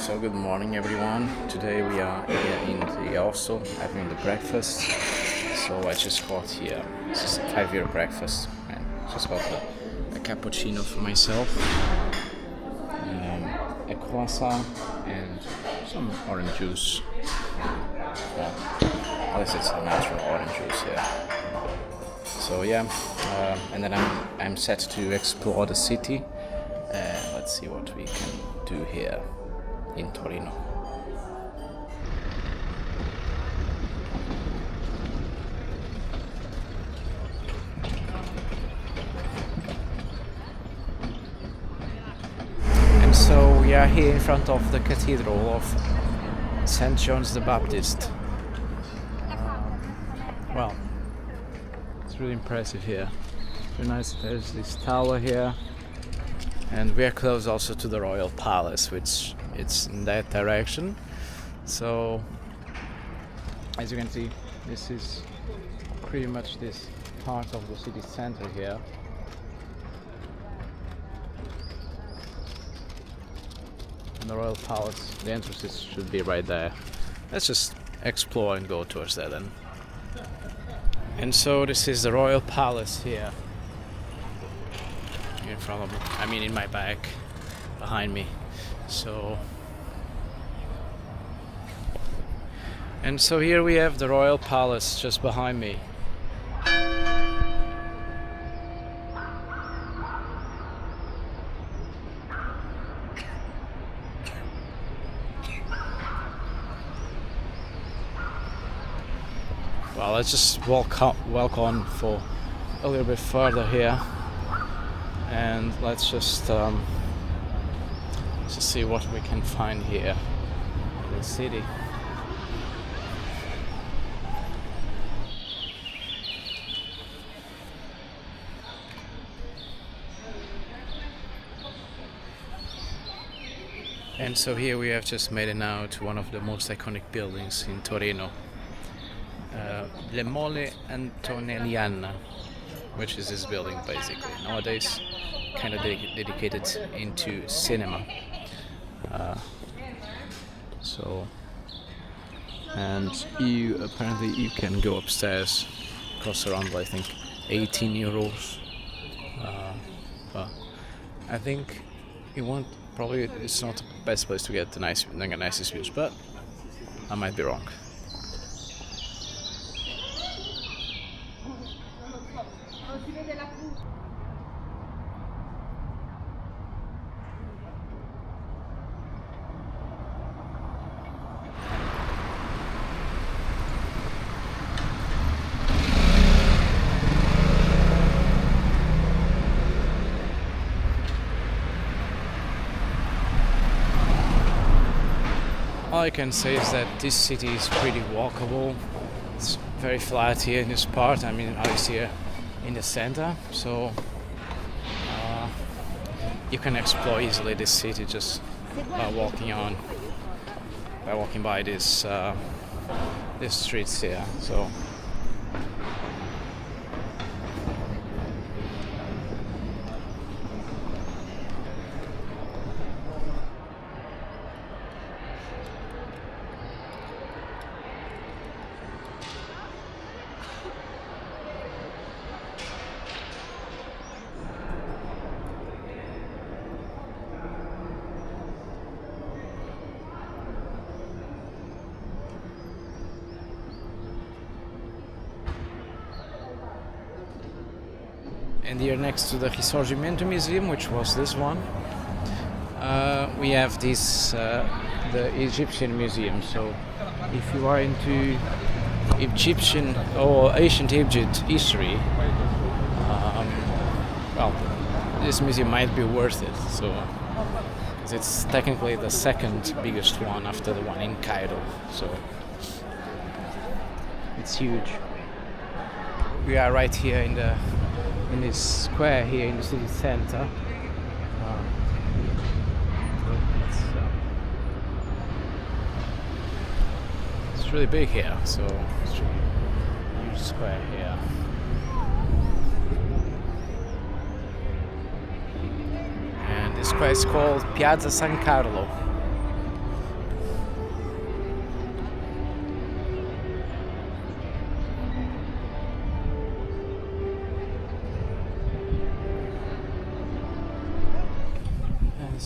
So good morning everyone. Today we are here in the hostel having the breakfast. So I just got here. This is a 5-year breakfast and just got a cappuccino for myself, a croissant and some orange juice. At least it's a natural orange juice here. So yeah, and then I'm set to explore the city. Let's see what we can do here in Torino. And so we are here in front of the Cathedral of St. John the Baptist. Well, it's really impressive here. Very nice. There's this tower here, and we are close also to the Royal Palace, which it's in that direction. So as you can see, this is pretty much this part of the city center here. And the Royal Palace, the entrances should be right there. Let's just explore and go towards that then. And so this is the Royal Palace here in front of me, I mean in my back, behind me. And so here we have the Royal Palace just behind me. Well, let's just walk on for a little bit further here, and let's just see what we can find here in the city. And so here we have just made it now to one of the most iconic buildings in Torino, the Mole Antonelliana, which is this building basically. Nowadays kind of dedicated into cinema. And you can go upstairs, costs around I think 18 euros. But I think it's not the best place to get the nicest views, but I might be wrong. All I can say is that this city is pretty walkable. It's very flat here in this part. I mean, obviously here in the center, so you can explore easily this city just by walking by these streets here. So. And here next to the Risorgimento Museum, which was this one, we have this the Egyptian Museum. So if you are into Egyptian or ancient Egypt history, well, this museum might be worth it. So 'cause it's technically the second biggest one after the one in Cairo. So it's huge. We are right here in this square here in the city center. It's really big here, so it's really a huge square here. And this square is called Piazza San Carlo.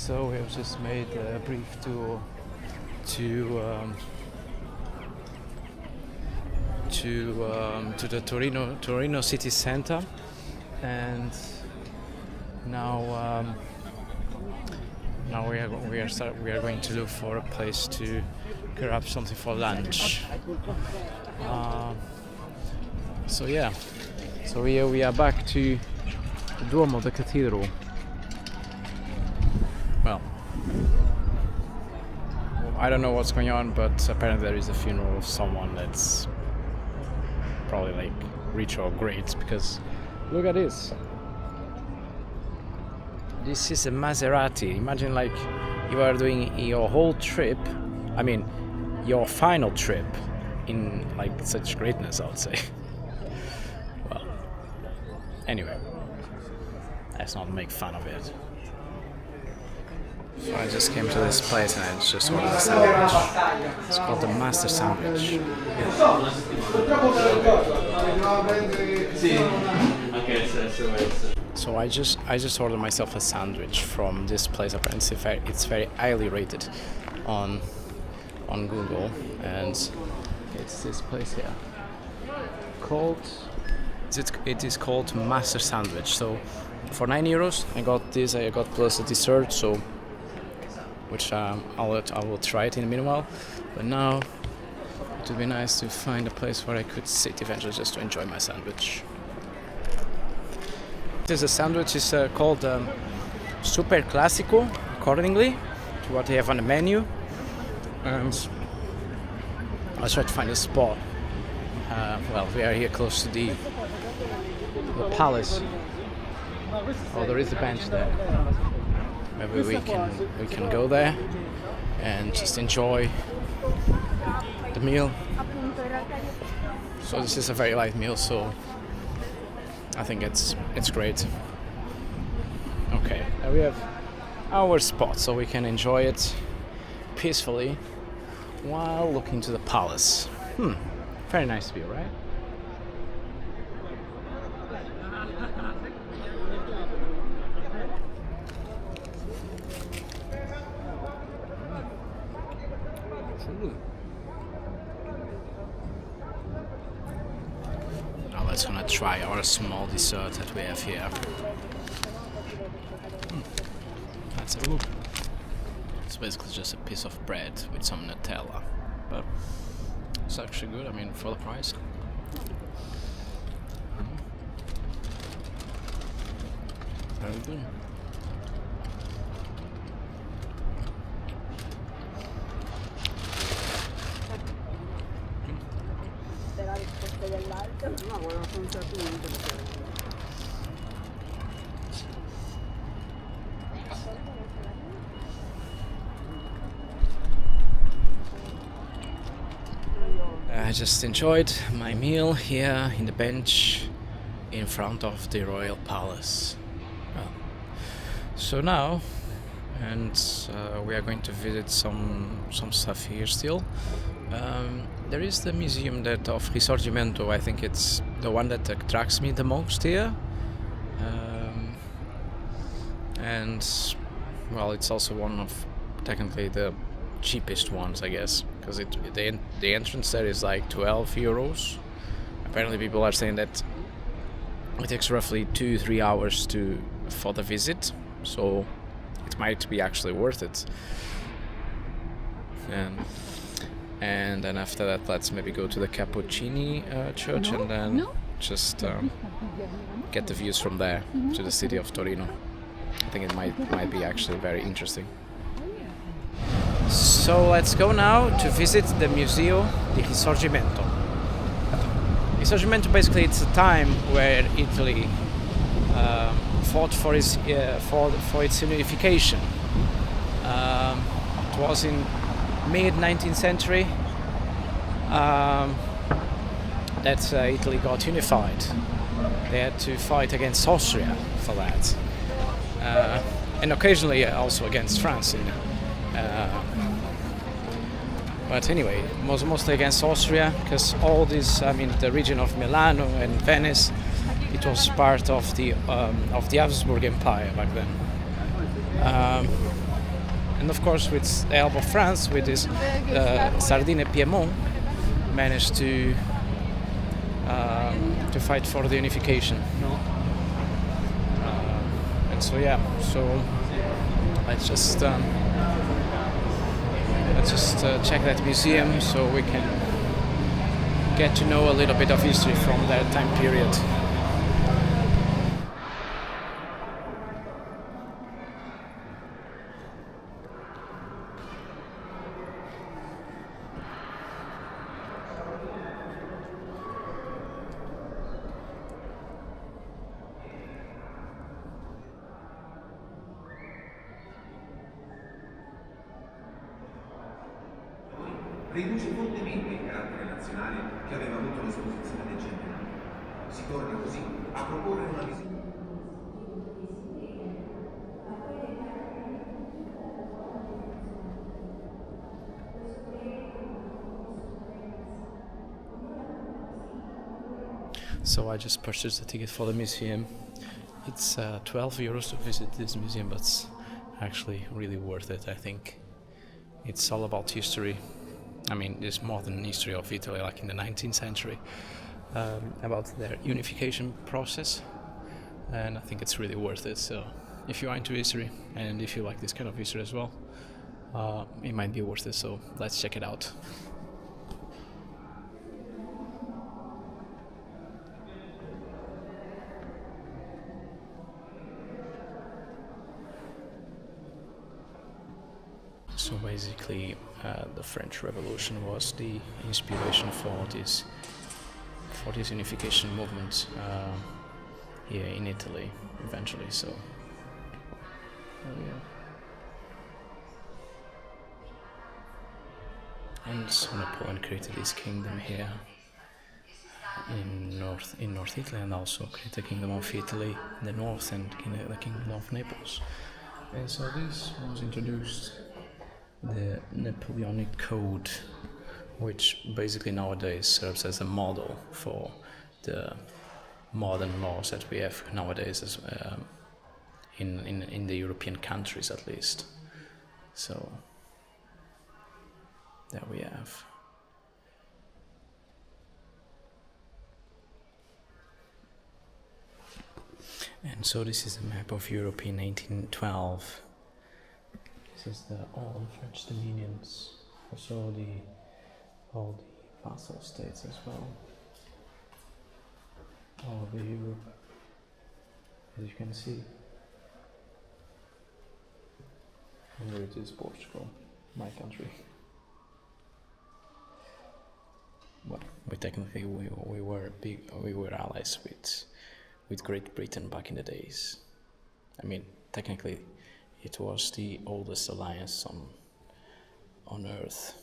So we have just made a brief tour to the Torino city center, and now we are going to look for a place to grab something for lunch. So here we are back to the Duomo, the cathedral. Well, I don't know what's going on, but apparently there is a funeral of someone that's probably like rich or great, because look at this. This is a Maserati. Imagine like you are doing your whole trip, I mean your final trip, in like such greatness, I would say. Well, anyway, let's not make fun of it. So I just came to this place and I just ordered a sandwich. It's called the Master Sandwich. So I just ordered myself a sandwich from this place. Apparently it's very highly rated on Google, and it's this place here. It is called Master Sandwich. So for €9 I got this. I got plus a dessert, so which I will try it in a meanwhile. But now it would be nice to find a place where I could sit eventually just to enjoy my sandwich. This sandwich is called Super Classico, accordingly to what they have on the menu. And I'll try to find a spot. Well, we are here close to the palace. Oh, there is a bench there. Maybe we can go there and just enjoy the meal. So this is a very light meal, so I think it's great. Okay, now we have our spot, so we can enjoy it peacefully while looking to the palace. Very nice view, right? Now let's gonna try our small dessert that we have here. Let's have a look. It's basically just a piece of bread with some Nutella, but it's actually good. I mean, for the price. Very good. I just enjoyed my meal here in the bench in front of the Royal Palace. Well, so now, we are going to visit some stuff here still. There is the museum of Risorgimento. I think it's the one that attracts me the most here. And well, it's also one of technically the cheapest ones, I guess, because the entrance there is like €12. Apparently people are saying that it takes roughly 2-3 hours for the visit, so it might be actually worth it. And then after that, let's maybe go to the Cappuccini church and then just get the views from there to the city of Torino. I think it might be actually very interesting. So let's go now to visit the Museo di Risorgimento. Risorgimento, basically, it's a time where Italy fought for its unification. It was in mid-19th century that Italy got unified. They had to fight against Austria for that, and occasionally also against France. But anyway, mostly against Austria, because all this, the region of Milano and Venice, it was part of the Habsburg Empire back then. And of course, with the help of France, with this Sardinia Piedmont, managed to fight for the unification. And so let's just check that museum so we can get to know a little bit of history from that time period. Riduce fortemente il carattere nazionale che aveva avuto l'esposizione del Genoa. Si torna così a proporre una visione. So I just purchased a ticket for the museum. It's 12 euros to visit this museum, but it's actually really worth it, I think. It's all about history. I mean, this modern history of Italy, like in the 19th century, about their unification process, and I think it's really worth it. So, if you are into history and if you like this kind of history as well, it might be worth it. So, let's check it out. So basically, the French Revolution was the inspiration for this unification movement here in Italy eventually. So, and so Napoleon created his kingdom here in North Italy, and also created the Kingdom of Italy in the north and the Kingdom of Naples. And so this was introduced. The Napoleonic Code, which basically nowadays serves as a model for the modern laws that we have nowadays, as in the European countries at least. So there we have. And so this is a map of Europe in 1812. This is all the French dominions, also all the vassal states as well, all over Europe, as you can see. And here it is, Portugal, my country. Well, we were allies with Great Britain back in the days. I mean, technically, it was the oldest alliance on Earth.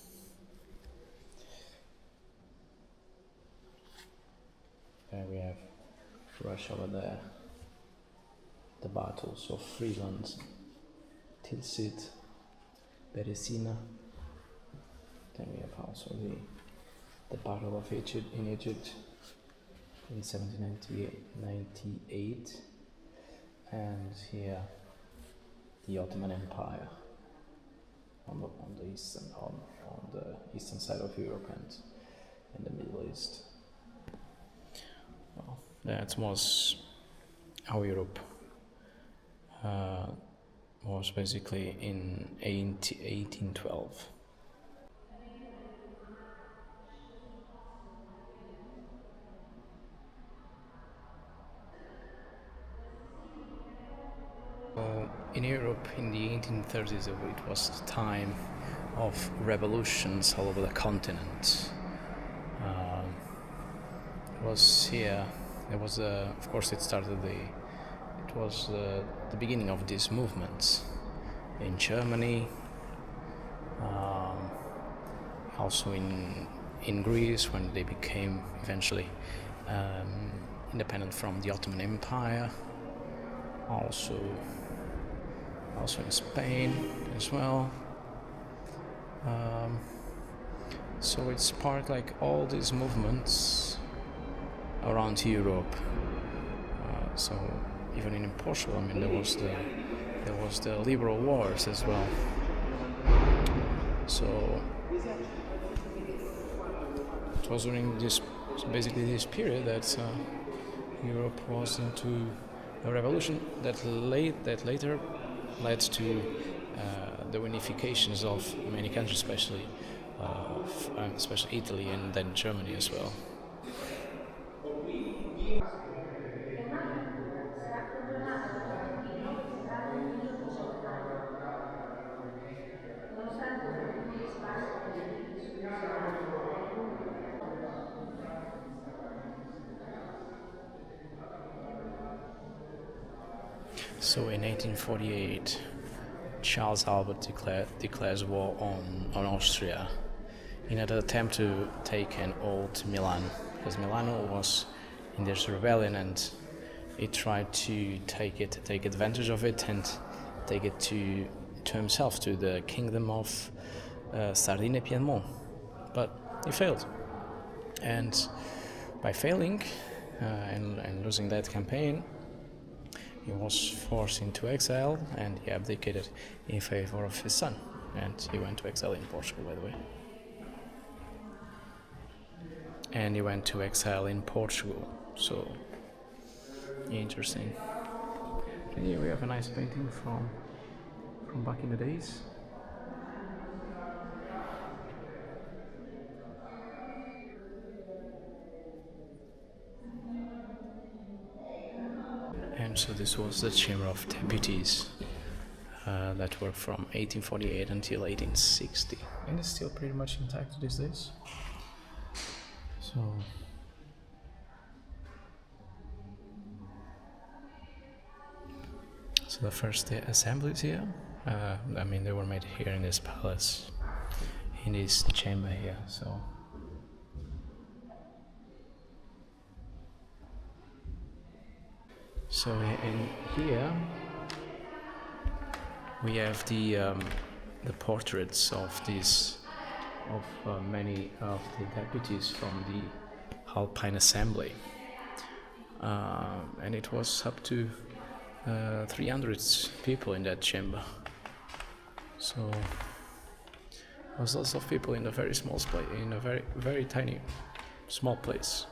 There we have Russia over there. The battles of Friedland, Tilsit, Beresina. Then we have also the Battle of Egypt in 1798, and here the Ottoman Empire on the eastern side of Europe and in the Middle East. Well, that was how Europe was basically in 1812. In Europe, in the 1830s, it was the time of revolutions all over the continent. It was here. It was, of course, it was the beginning of these movements in Germany, also in Greece when they became eventually independent from the Ottoman Empire. Also in Spain as well. So it's part like all these movements around Europe. So even in Portugal, I mean, there was the liberal wars as well. So it was during this, basically this period that Europe was into a revolution that later led to the unifications of many countries, especially Italy and then Germany as well. E un'altra ancora, sarà congiurata da Valentino per entrare nel Nilo con soltanto, nonostante un ulteriore sparso di istruzioni. So in 1848, Charles Albert declares war on Austria in an attempt to take an old Milan, because Milano was in this rebellion and he tried to take advantage of it and take it to himself, to the kingdom of Sardinia Piedmont. But he failed. And by failing and losing that campaign, he was forced into exile and he abdicated in favor of his son. And he went to exile in Portugal, by the way. And he went to exile in Portugal. So, interesting. And here we have a nice painting from back in the days. And so this was the Chamber of Deputies that worked from 1848 until 1860. And it's still pretty much intact these days. So the first assemblies here, they were made here in this palace, in this chamber here. So in here we have the portraits of many of the deputies from the Alpine Assembly, and it was up to 300 people in that chamber. So there was lots of people in a very small place, in a very very tiny, small place.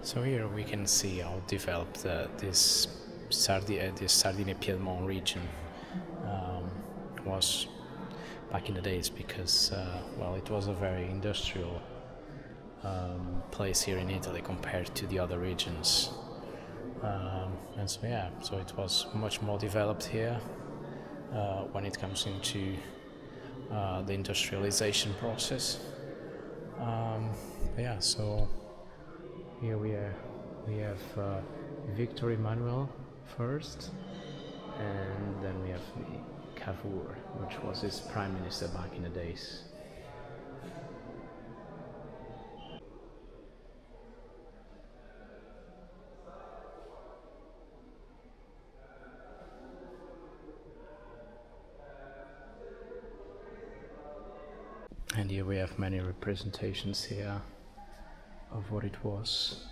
So here we can see how developed this Sardinia Piedmont region was back in the days, because it was a very industrial place here in Italy compared to the other regions, and so it was much more developed here when it comes into the industrialization process. So here we have Victor Emmanuel first, and then we have the Cavour, which was his prime minister back in the days. And here we have many representations here of what it was,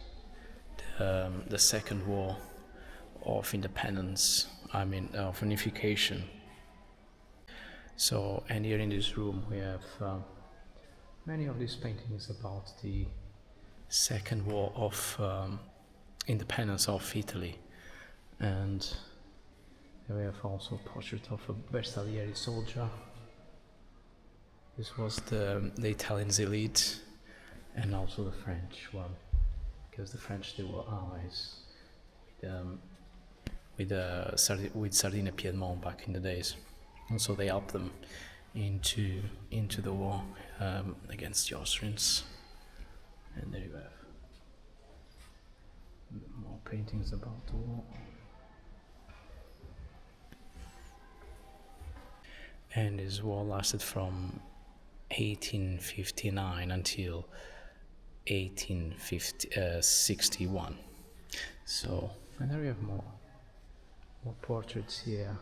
the Second War of Independence, of unification. So, and here in this room we have many of these paintings about the Second War of Independence of Italy. And here we have also a portrait of a Bersaglieri soldier. This was the Italians' elite, and also the French one, because the French, they were allies with Sardinia Piedmont back in the days, and so they helped them into the war against the Austrians. And there you have more paintings about the war. And this war lasted from 1859 until 1861. So, and there we have more portraits here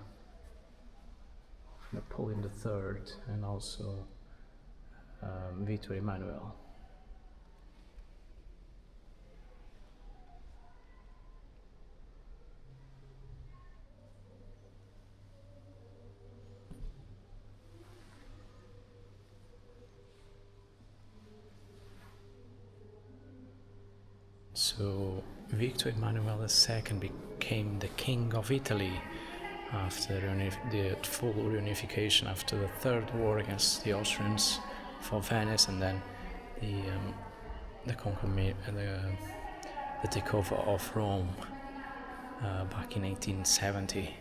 of Napoleon III and also Victor Emmanuel. So Victor Emmanuel II became the King of Italy after the full reunification after the Third War against the Austrians for Venice, and then the takeover of Rome back in 1870.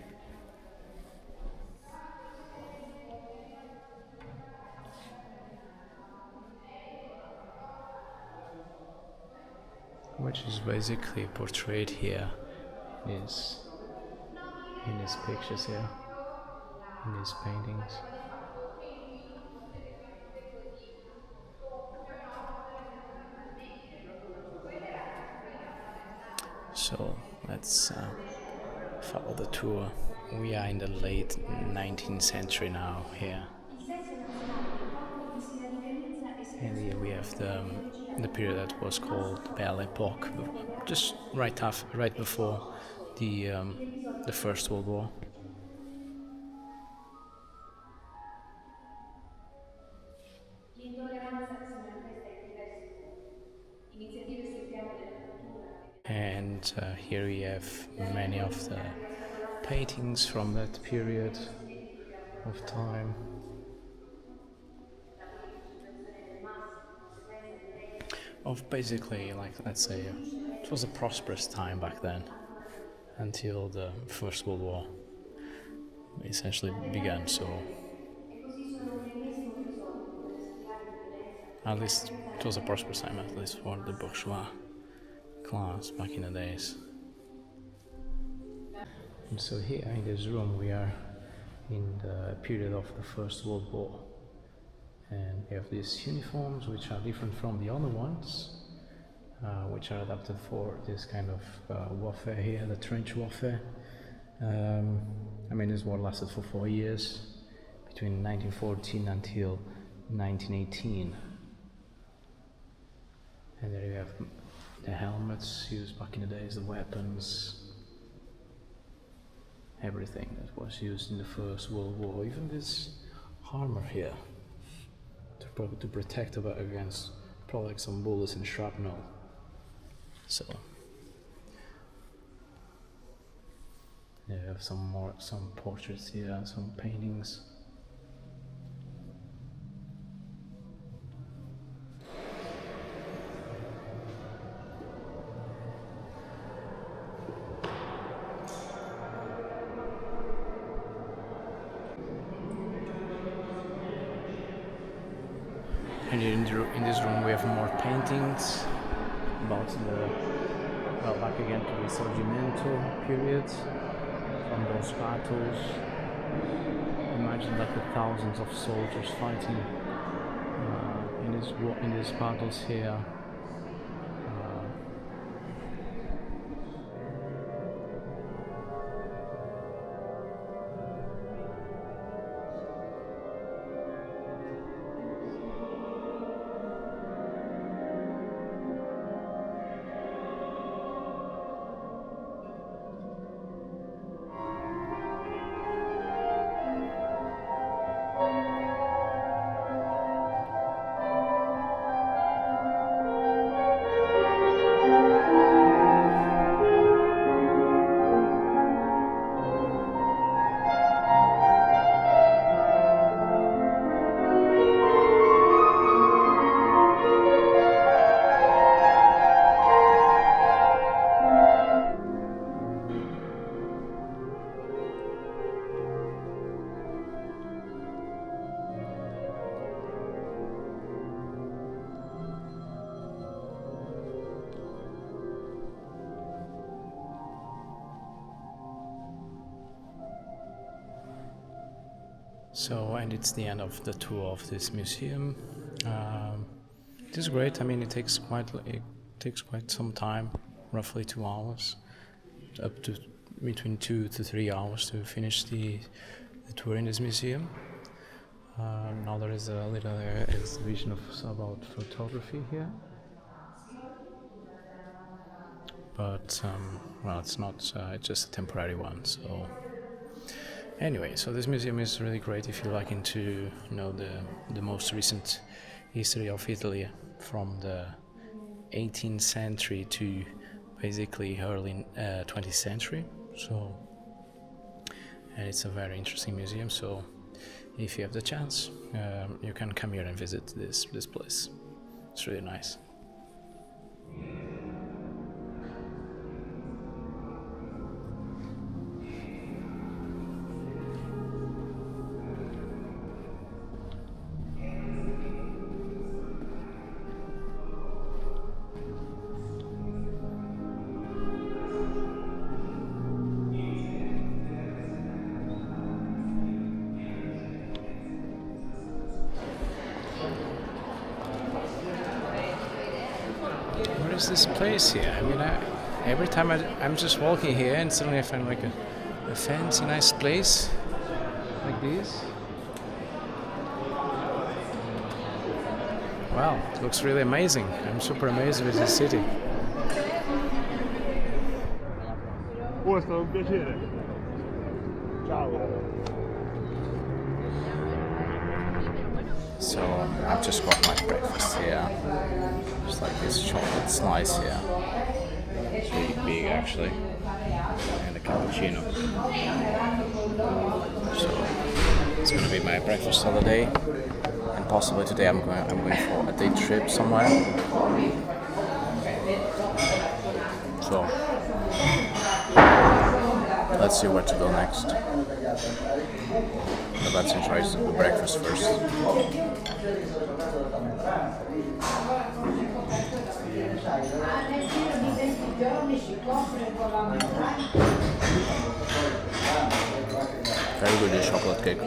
Which is basically portrayed here in his pictures here, in his paintings. So let's follow the tour. We are in the late 19th century now here. Il senso nazionale dei popoli si radicalizza e si And here we have the period that was called Belle Époque, just right before the First World War. L'intolleranza si manifesta in diversi modi. Iniziative sul piano della cultura. And here we have many of the paintings from that period of time. Of basically, like, let's say, it was a prosperous time back then, until the First World War essentially began. So at least it was a prosperous time, at least for the bourgeois class back in the days. And so here in this room we are in the period of the First World War, and we have these uniforms which are different from the other ones, which are adapted for this kind of warfare here, the trench warfare. I mean, this war lasted for 4 years, between 1914 until 1918. And there you have the helmets used back in the days, the weapons, everything that was used in the First World War, even this armor here to protect against probably like some bullets and shrapnel. So yeah, you have some portraits here, some paintings. And in this room we have more paintings about back again to the Risorgimento period, from those battles. Imagine like the thousands of soldiers fighting in these battles here. So, and it's the end of the tour of this museum. It is great. I mean, it takes quite some time, roughly 2 hours, up to between 2 to 3 hours to finish the tour in this museum. Now there is a little exhibition about photography here, but well, it's not. It's just a temporary one. So. Anyway, so this museum is really great if you're liking to know the most recent history of Italy from the 18th century to basically early 20th century. So, and it's a very interesting museum. So, if you have the chance, you can come here and visit this place. It's really nice. What is this place here? I mean, every time I'm just walking here and suddenly I find like a fancy, nice place like this. Wow, it looks really amazing. I'm super amazed with this city. Oh, è stato un piacere. Ciao. So I've just got my breakfast here. Just like this chocolate slice here. It's really big actually. And a cappuccino. So it's gonna be my breakfast holiday. And possibly today I'm going for a day trip somewhere. So let's see where to go next. But let's enjoy the breakfast first. Very good chocolate cake.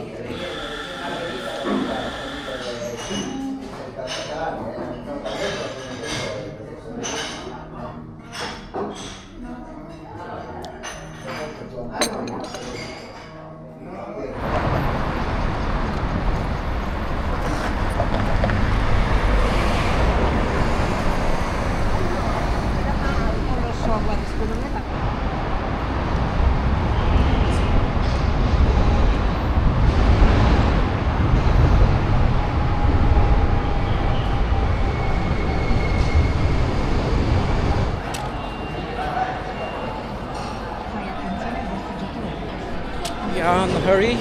We are in a hurry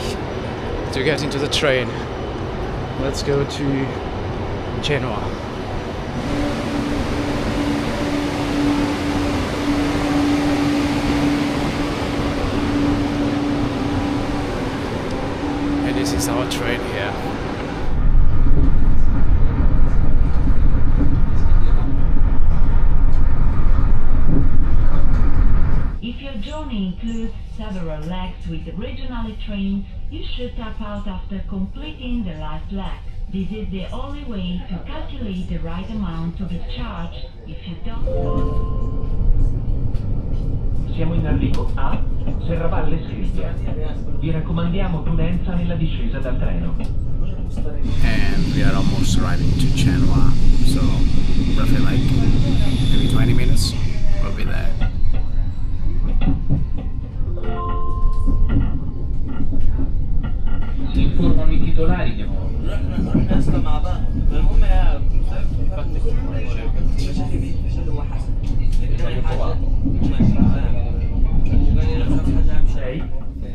to get into the train. Let's go to Genoa. And this is our train here. If your journey includes several legs with regional trains, you should tap out after completing the last leg. This is the only way to calculate the right amount to be charged if you don't. Siamo in arrivo a Serravalle Scrivia. Vi raccomandiamo prudenza nella discesa dal treno. And we are almost arriving to Genoa, so roughly like maybe 20 minutes we'll be there. Si informano i titolari di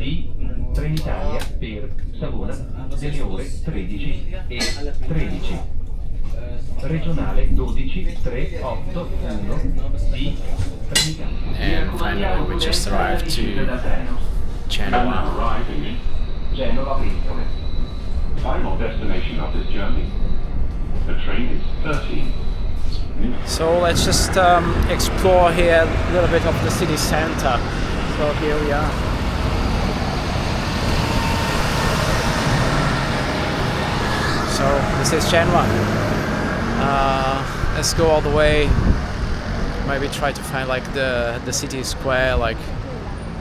di Trenitalia per Savona delle ore 13 e 13. Regionale 12 3 8 1 di Trenitalia. And finally we just arrived to Genoa. Genova Vincole. Final destination of this journey. The train is 13 minutes. So let's just explore here a little bit of the city center. So here we are. So this is Genoa. Let's go all the way. Maybe try to find like the city square, like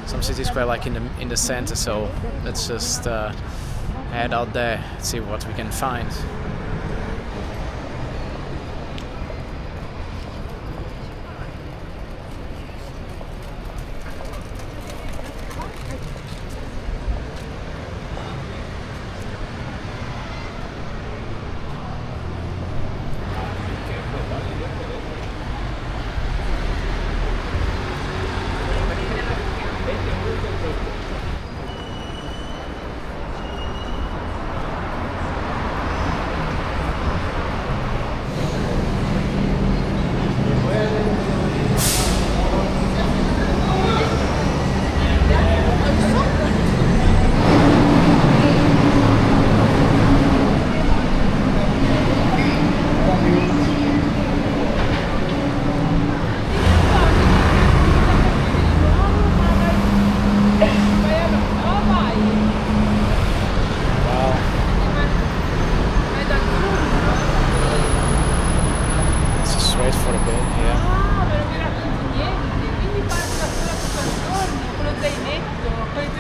some city square like in the center. So let's just head out there, see what we can find.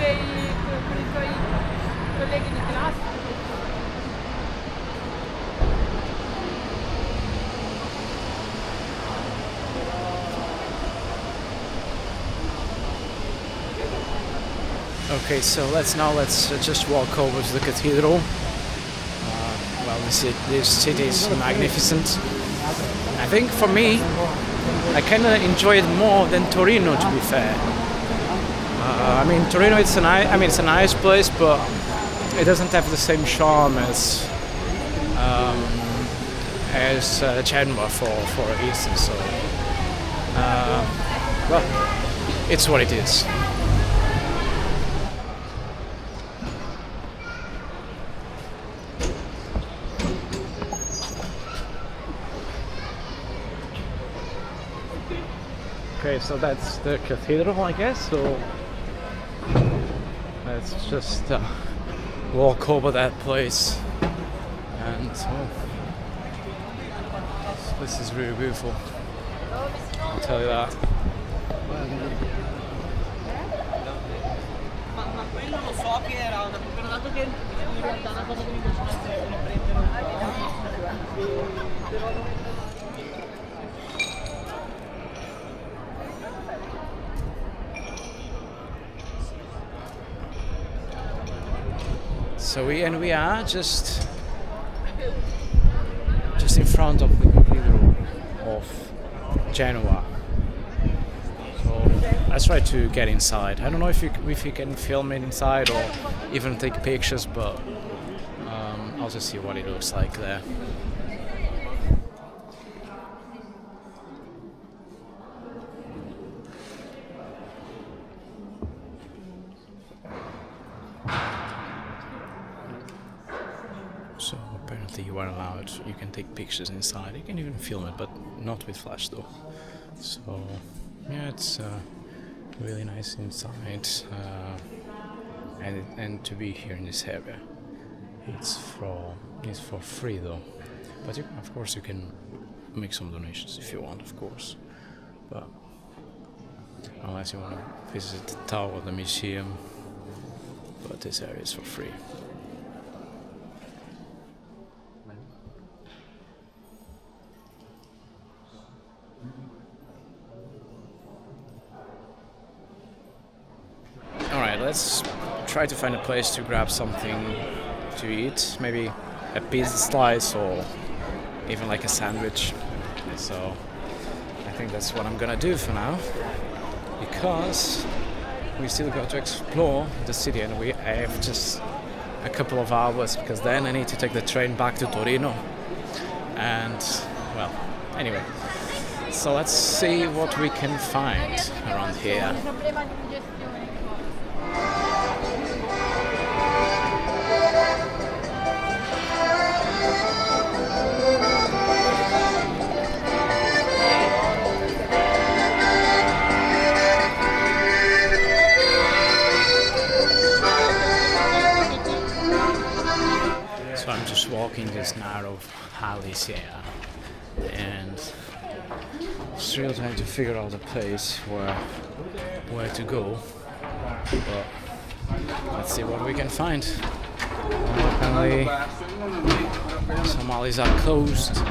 con i tuoi colleghi di classe. Okay, so let's just walk over to the cathedral. Well, this city is magnificent. I think for me, I kind of enjoy it more than Torino, to be fair. I mean, Torino, it's a nice place, but it doesn't have the same charm as Genoa, for instance. So, well, it's what it is. Okay, so that's the cathedral, I guess, so let's just walk over that place, and this is really beautiful, I'll tell you that. Ma quello lo so che era una dato che in realtà una cosa che mi piacerebbe prendere. So we are just in front of the cathedral of Genoa. So let's try to get inside. I don't know if you can film it inside or even take pictures, but I'll just see what it looks like there. So apparently you are allowed, you can take pictures inside, you can even film it, but not with flash though. So yeah, it's really nice inside, and to be here in this area. It's for free though, but of course you can make some donations if you want, of course, but unless you want to visit the tower, the museum, but this area is for free. Alright, let's try to find a place to grab something to eat, maybe a pizza slice or even like a sandwich. So I think that's what I'm gonna do for now, because we still got to explore the city and we have just a couple of hours, because then I need to take the train back to Torino. And well, anyway, so let's see what we can find around here. So I'm just walking this narrow alleys here and still trying to figure out a place where to go, but let's see what we can find. Apparently some alleys are closed,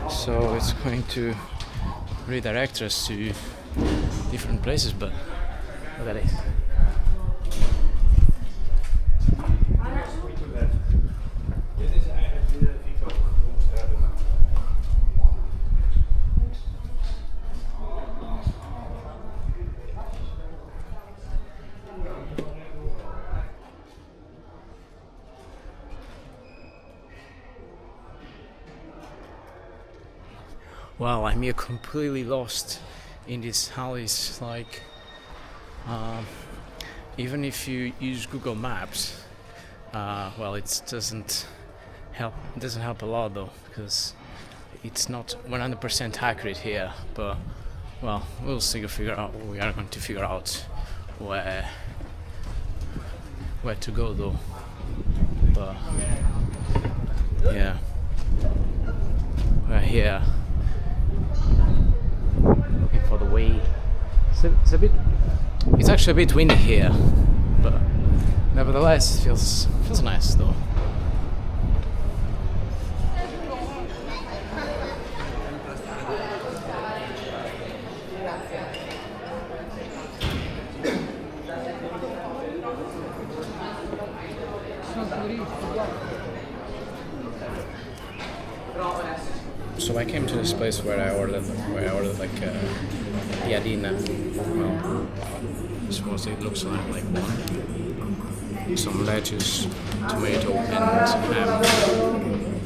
so it's going to redirect us to different places, but look at it. Wow, I'm here completely lost in these alleys. Like, even if you use Google Maps, well, it doesn't help a lot though, because it's not 100% accurate here. But well, we are going to figure out where to go though. But yeah, we're here. For the way, it's actually a bit windy here, but Nevertheless, it feels nice though. So I came to this place where I ordered like piadina. Well, I suppose it looks like one. Some lettuce, tomato, and ham.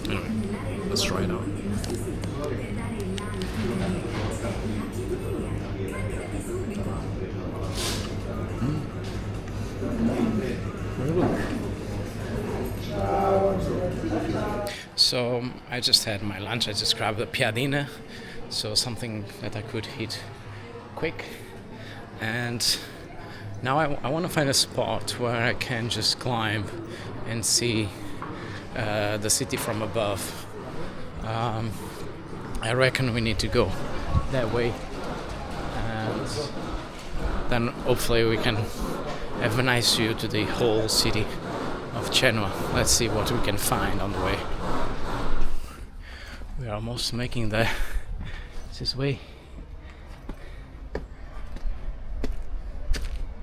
Anyway, let's try it out. Very good. So I just had my lunch. I just grabbed a piadina, so something that I could eat quick. And now I want to find a spot where I can just climb and see the city from above. I reckon we need to go that way, and then hopefully we can have a nice view to the whole city of Genoa. Let's see what we can find on the way. We are almost making this way.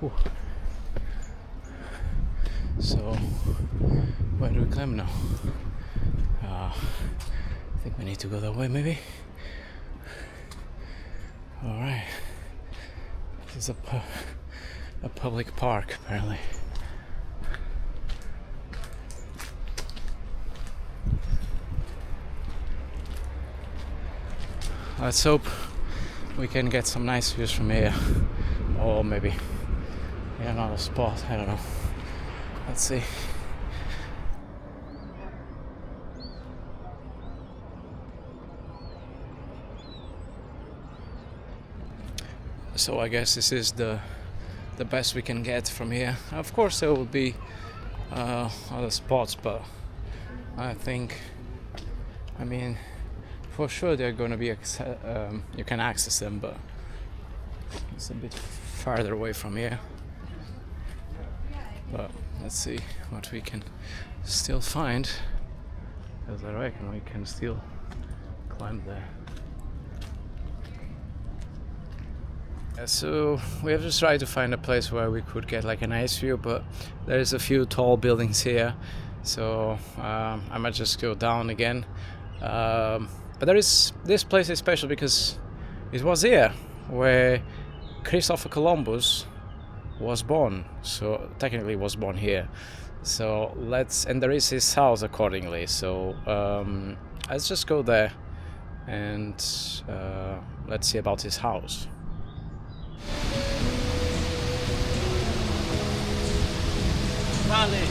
Ooh. So where do we climb now? I think we need to go that way, maybe. All right. This is a public park, apparently. Let's hope we can get some nice views from here, or maybe another spot. I don't know. Let's see. So I guess this is the best we can get from here. Of course there will be other spots, but I mean for sure they're going to be you can access them, but it's a bit farther away from here. But let's see what we can still find, because I reckon we can still climb there. So we have just tried to find a place where we could get like a nice view, but there's a few tall buildings here, so I might just go down again. But this place is special because it was here where Christopher Columbus was born. So technically was born here. So and there is his house accordingly. So let's just go there and let's see about his house. Vale.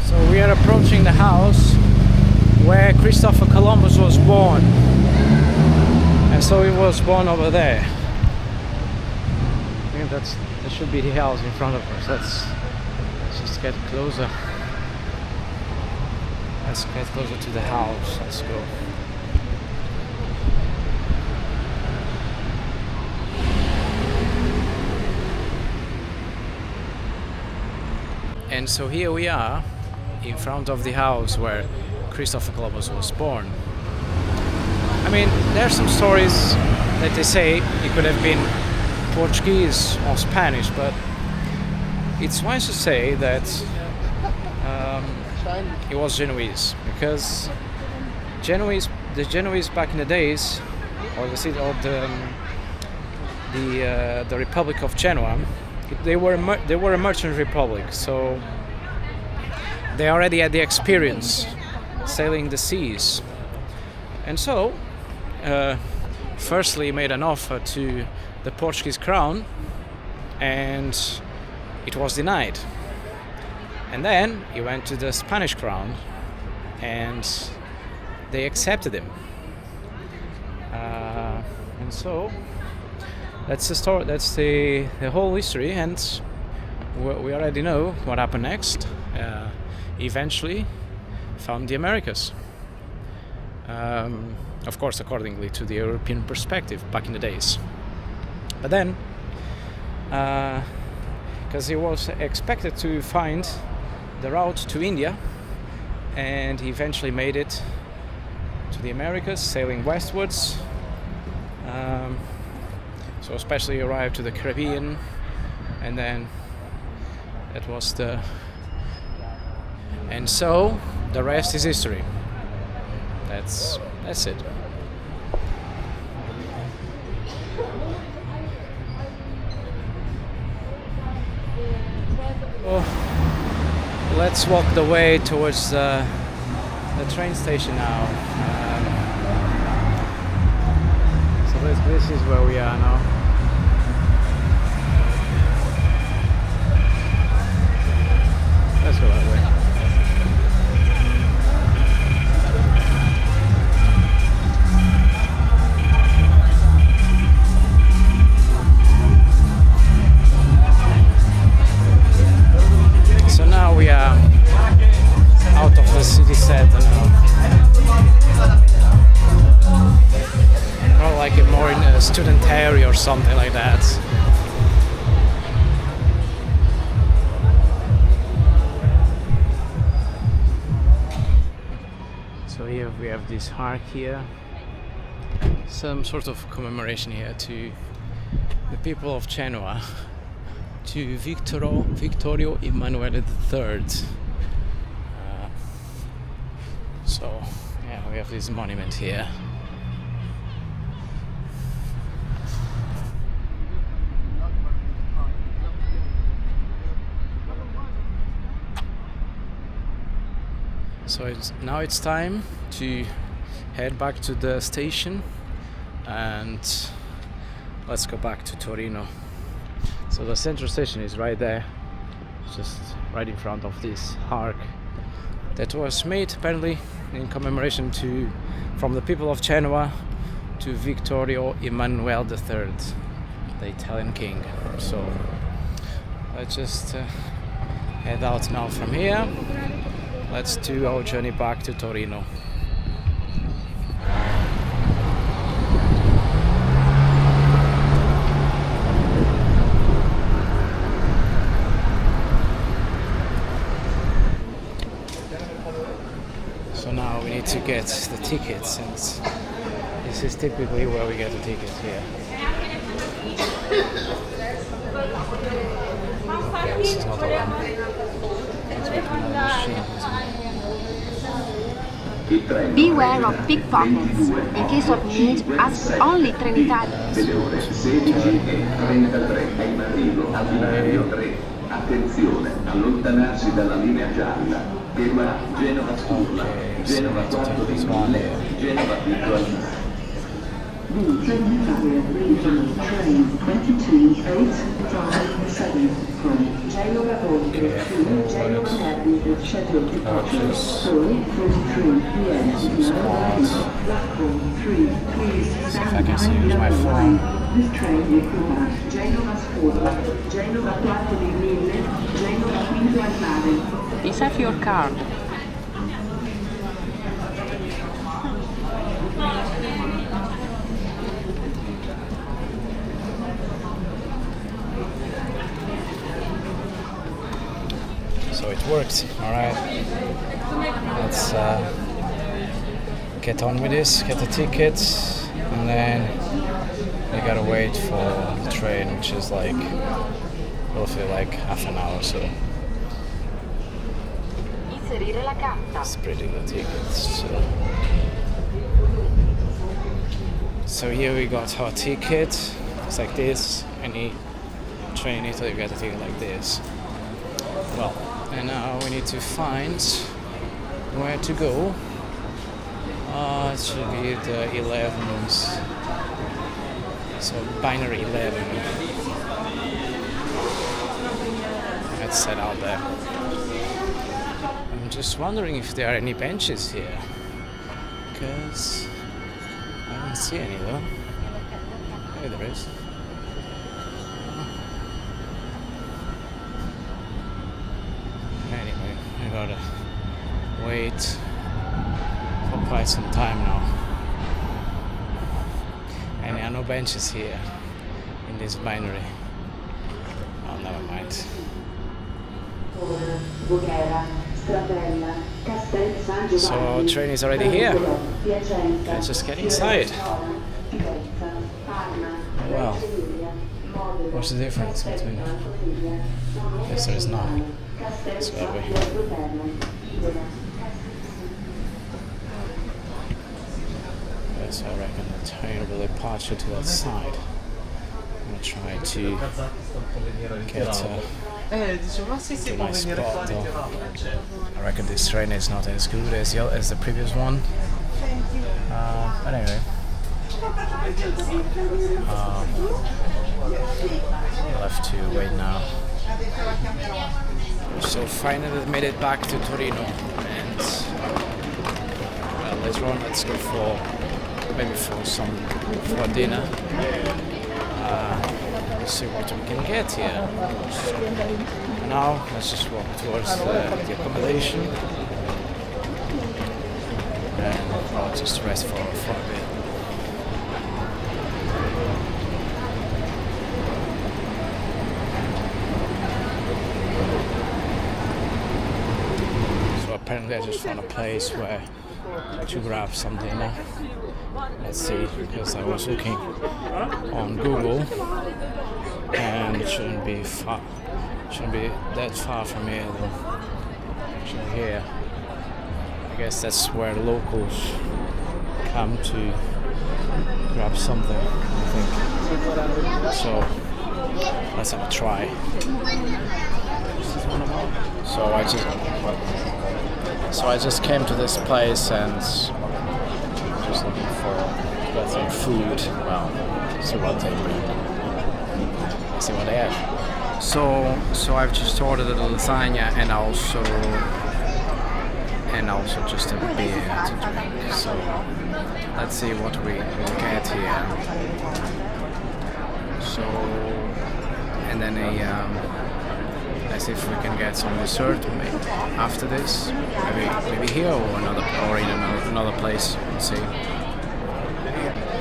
So we are approaching the house where Christopher Columbus was born, and so he was born over there. I think that should be the house in front of us. Let's just get closer. Let's get closer to the house. Let's go. And so here we are in front of the house where Christopher Columbus was born. I mean, there are some stories that they say it could have been Portuguese or Spanish, but it's wise to say that it was Genoese, because the Genoese back in the days, or the city of the Republic of Genoa, they were a merchant republic, so they already had the experience sailing the seas, and so firstly made an offer to the Portuguese crown, and it was denied. And then he went to the Spanish crown, and they accepted him. And so that's the story. That's the whole history, and we already know what happened next. Eventually, found the Americas. Of course, accordingly to the European perspective back in the days. But then, because he was expected to find the route to India, and he eventually made it to the Americas, sailing westwards. So especially arrived to the Caribbean, and then that was the... And so the rest is history. That's it. Oh, let's walk the way towards the train station now. So this is where we are now. Let's go that way. So now we are out of the city center now. Or like more in a student area or something like that. So here we have this arc here. Some sort of commemoration here to the people of Genoa. To Vittorio Emanuele III. So yeah, we have this monument here. So now it's time to head back to the station, and let's go back to Torino. So the central station is right there, just right in front of this arc that was made apparently in commemoration from the people of Genoa to Vittorio Emanuele III, the Italian king. So let's just head out now from here. Let's do our journey back to Torino. So now we need to get the tickets, and this is typically where we get the tickets here. Okay, this is not open. Beware of pickpockets. In case of need, ask only Trenitalia. 16:33 è in arrivo al binario 3. Attenzione, allontanarsi dalla linea gialla. Genova, Genova Sturla, Genova Porto di Mole, Genova Virtualista. The Trenitalia Regional Train 22857 from Genova Ponte to Genova Airport scheduled departure 4:43 p.m. Platform 3. Please stand behind the other line. This train will go at Genova Sturla, Genova Porto di Mille, Genova Quinto al Mare. Insert your card. So it worked. Alright, let's get on with this, get the ticket, and then we gotta wait for the train, which is like roughly like half an hour or so. It's pretty good tickets. So here we got our ticket. It's like this. Any train in Italy, you get a ticket like this. Well, and now we need to find where to go. It should be the 11s. So binary 11. Let's set out there. I'm just wondering if there are any benches here, because I don't see any though. Maybe there is. Anyway, I gotta wait for quite some time now. And there are no benches here in this binary. Oh, never mind. So train is already here. Let's just get inside. Well, what's the difference between? Yes, there is none. So that way. Yes, I reckon the train will depart to that side. I'm gonna try to get to a nice spot though. I reckon this train is not as good as the previous one. But anyway. We'll have to wait now. So finally made it back to Torino, and well, later on let's go for dinner. See what we can get here. So now let's just walk towards the accommodation and I'll just rest for a bit. So apparently I just found a place where to grab some dinner. Let's see, because I was looking on Google and it shouldn't be that far from here though. Actually here, I guess that's where locals come to grab something, I think. So let's have a try. So I just came to this place and just looking for some food. Well, see what they bring. See what they have. So I've just ordered a lasagna and also just a beer to drink. So let's see what we get here. So and then let's see if we can get some dessert maybe after this. Maybe here or in another place. Let's see.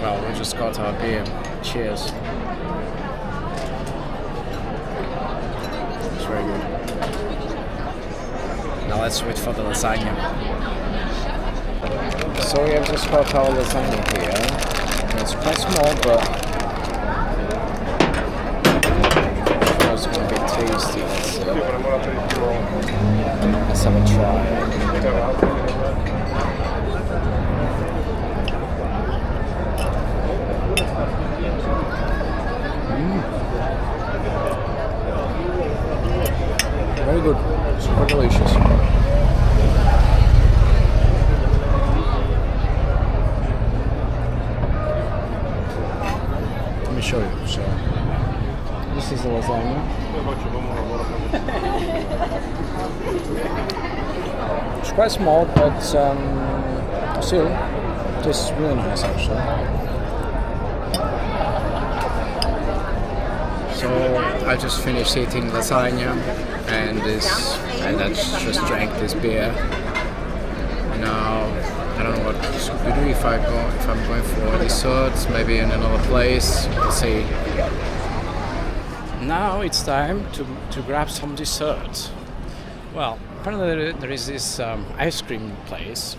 Well, we just got our beer. Cheers. It's very good. Now let's wait for the lasagna. So we have just got our lasagna here. It's quite small, but it's going to be tasty. Let's have a try. Very good, super delicious. Let me show you. So, this is the lasagna. It's quite small, but still, it tastes really nice actually. So I just finished eating lasagna and I just drank this beer. Now I don't know what to do if I'm going for desserts, maybe in another place. Let's see. Now it's time to grab some dessert. Well, apparently there is this ice cream place,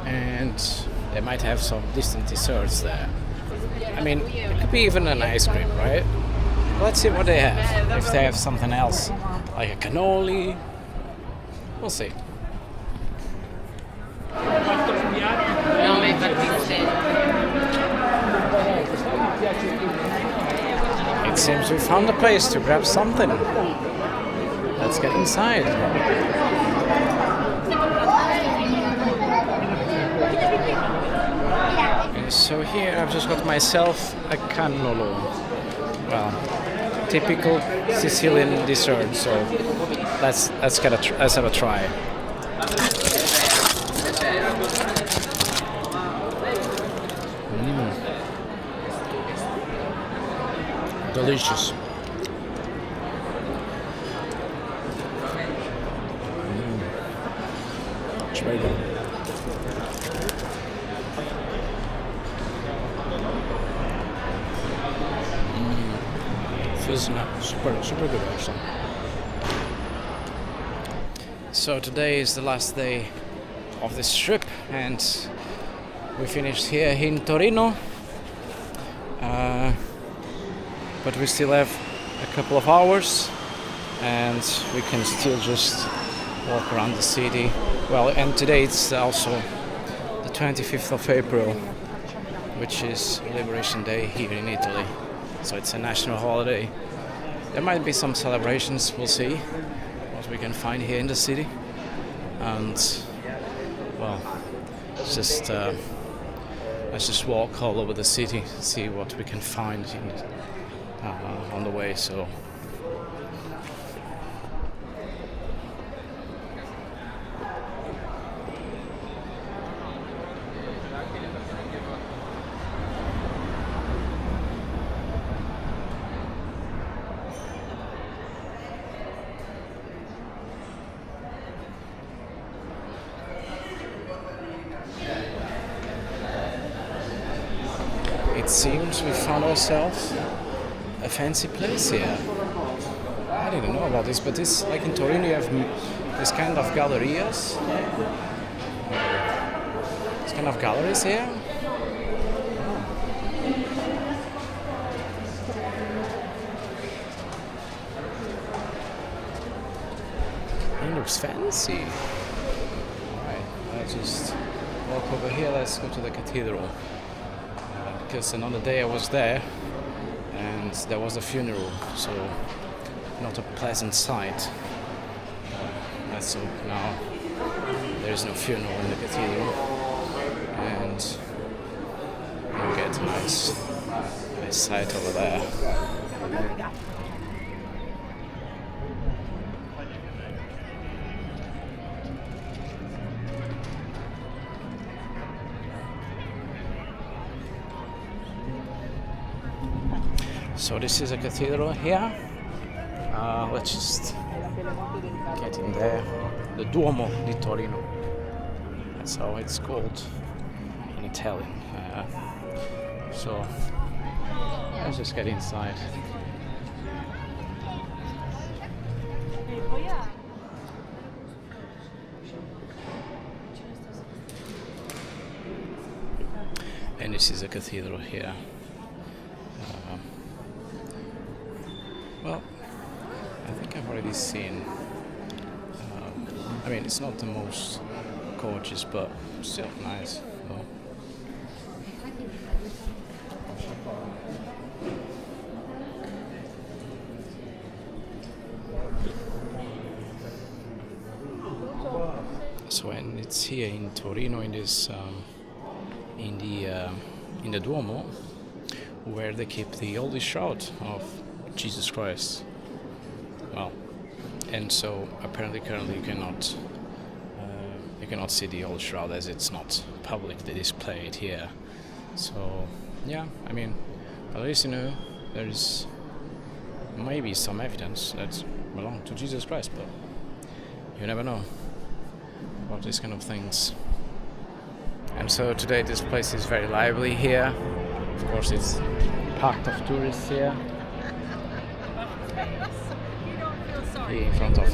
and they might have some distant desserts there. I mean, it could be even an ice cream, right? Let's see what they have. If they have something else, like a cannoli, we'll see. It seems we found a place to grab something. Let's get inside. So here I've just got myself a cannolo. Well, typical Sicilian dessert. So let's have a try. delicious. It's very good. Feels super good actually. So today is the last day of this trip, and we finished here in Torino. But we still have a couple of hours, and we can still just walk around the city. Well, and today it's also the 25th of April, which is Liberation Day here in Italy. So it's a national holiday. There might be some celebrations, we'll see what we can find here in the city. And, well, let's just walk all over the city, see what we can find on the way. So it seems we found ourselves a fancy place here. I didn't know about this, but this, like in Torino, you have this kind of gallerias. This kind of galleries here. It looks fancy. Alright, I'll just walk over here. Let's go to the cathedral. Because another day I was there and there was a funeral, so not a pleasant sight. So now there is no funeral in the cathedral, and you get a nice sight over there. So this is a cathedral here. Let's just get in there. The Duomo di Torino. That's how it's called in Italian. So let's just get inside. And this is a cathedral here. Well, I think I've already seen. I mean, it's not the most gorgeous, but still nice. So, and it's here in Torino, in this, in the Duomo, where they keep the Holy Shroud of Jesus Christ. Well, and so apparently currently you cannot see the Holy Shroud, as it's not publicly displayed here. So yeah, I mean, at least there is maybe some evidence that belong to Jesus Christ, but you never know about these kind of things. And so today this place is very lively here. Of course, it's packed of tourists here. In front of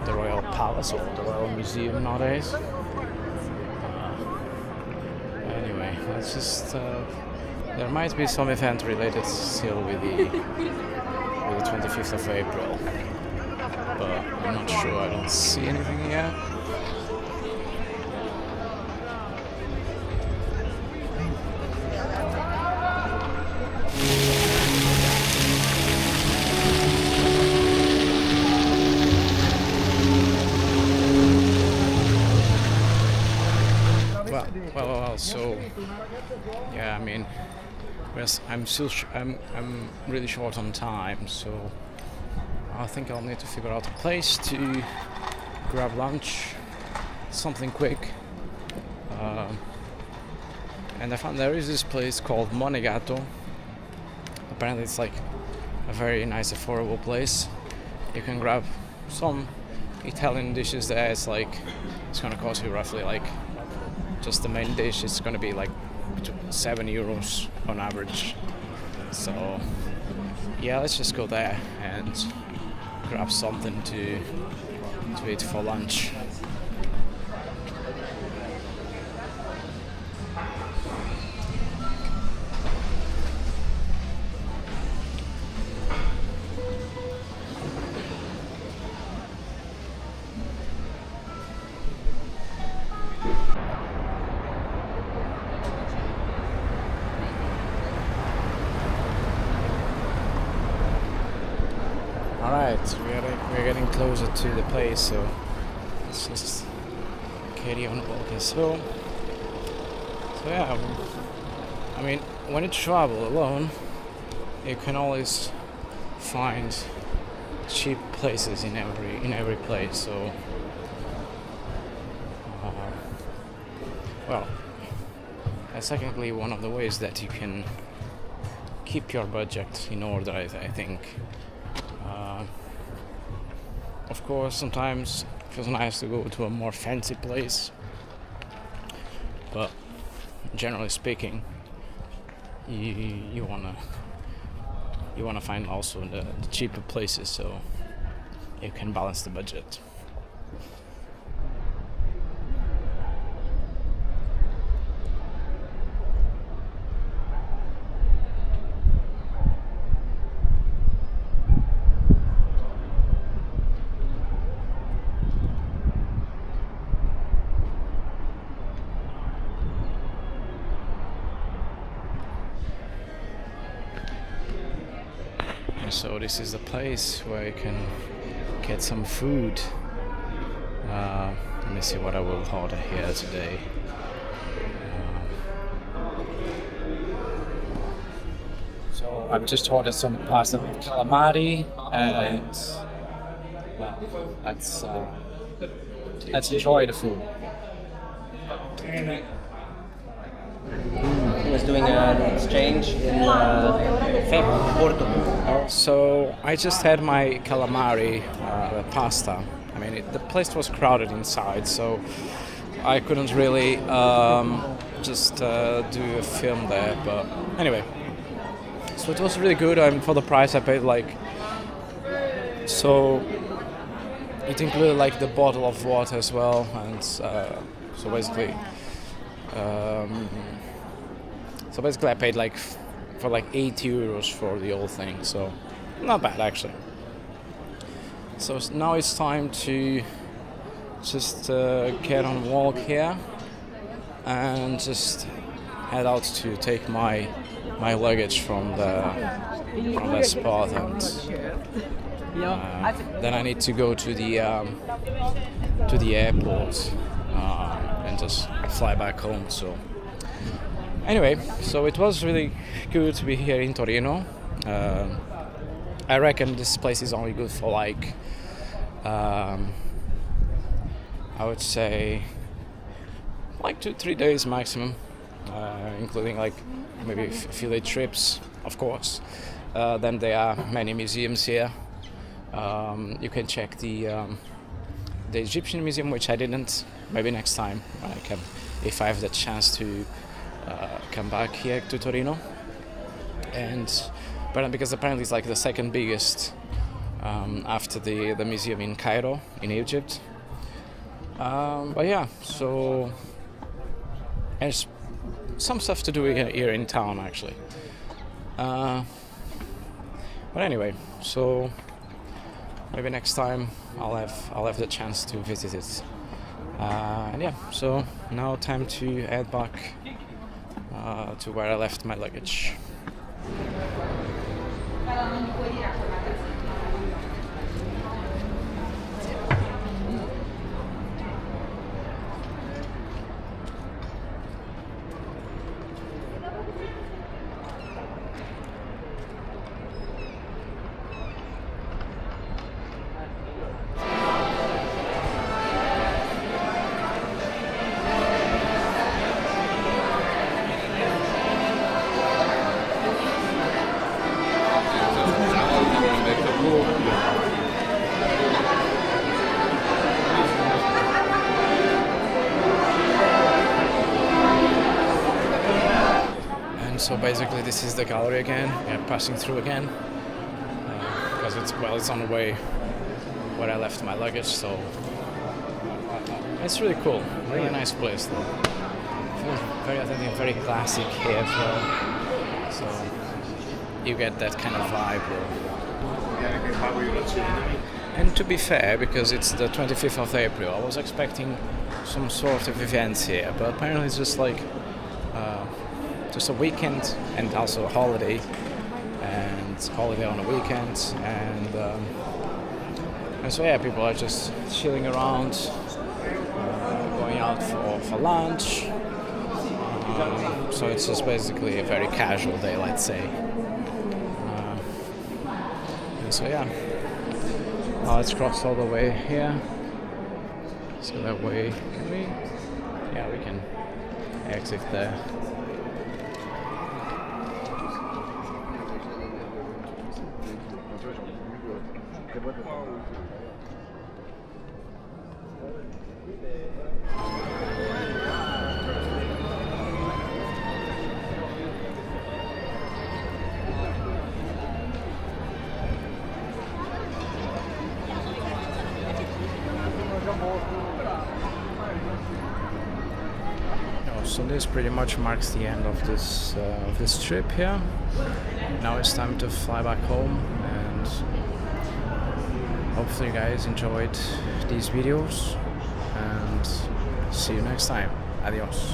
the Royal Palace, or the Royal Museum nowadays. Anyway, let's just there might be some event related still with the 25th of April, but I'm not sure. I don't see anything yet. Well, so yeah, I mean, I'm really short on time, so I think I'll need to figure out a place to grab lunch, something quick. And I found there is this place called Monte, a apparently it's like a very nice affordable place. You can grab some Italian dishes there. It's gonna cost you roughly like, just the main dish is gonna be like €7 on average. So yeah, let's just go there and grab something to eat for lunch. Alright, we're getting closer to the place, so let's just carry on walking. So yeah, I mean, when you travel alone, you can always find cheap places in every place. So well, that's technically one of the ways that you can keep your budget in order, I think. Of course, sometimes it feels nice to go to a more fancy place, but generally speaking, you wanna find also the cheaper places, so you can balance the budget. So this is the place where you can get some food. Let me see what I will order here today. So I've just ordered some pasta with calamari, and well, let's enjoy the food. He was doing an exchange in Porto. So I just had my calamari pasta. I mean, the place was crowded inside, so I couldn't really just do a film there. But anyway, so it was really good. For the price I paid, so it included like the bottle of water as well, and so basically I paid for €8 for the whole thing, so not bad actually. So now it's time to just get on a walk here and just head out to take my luggage from the spot, and then I need to go to the airport and just fly back home. So anyway, so it was really good to be here in Torino. I reckon this place is only good for I would say 2-3 days maximum, including maybe a few day trips, of course. Then there are many museums here. You can check the Egyptian museum, which I didn't. Maybe next time when I can, if I have the chance to come back here to Torino. But because apparently it's the second biggest after the museum in Cairo in Egypt. But yeah, so there's some stuff to do here in town actually. But anyway, so maybe next time I'll have the chance to visit it. And yeah, so now time to head back to where I left my luggage. So basically this is the gallery again. We are passing through again because it's on the way where I left my luggage, so it's really cool. Really nice place though. Feels very authentic, very classic here as well. So you get that kind of vibe. And to be fair, because it's the 25th of April, I was expecting some sort of events here, but apparently it's just like just a weekend and also a holiday, and holiday on the weekend, and so yeah, people are just chilling around, going out for lunch. So it's just basically a very casual day, let's say. And so yeah, now let's cross all the way here. So that way, can we? Yeah, we can exit there. So this pretty much marks the end of this trip here. Now it's time to fly back home, and hopefully you guys enjoyed these videos, and see you next time. Adios.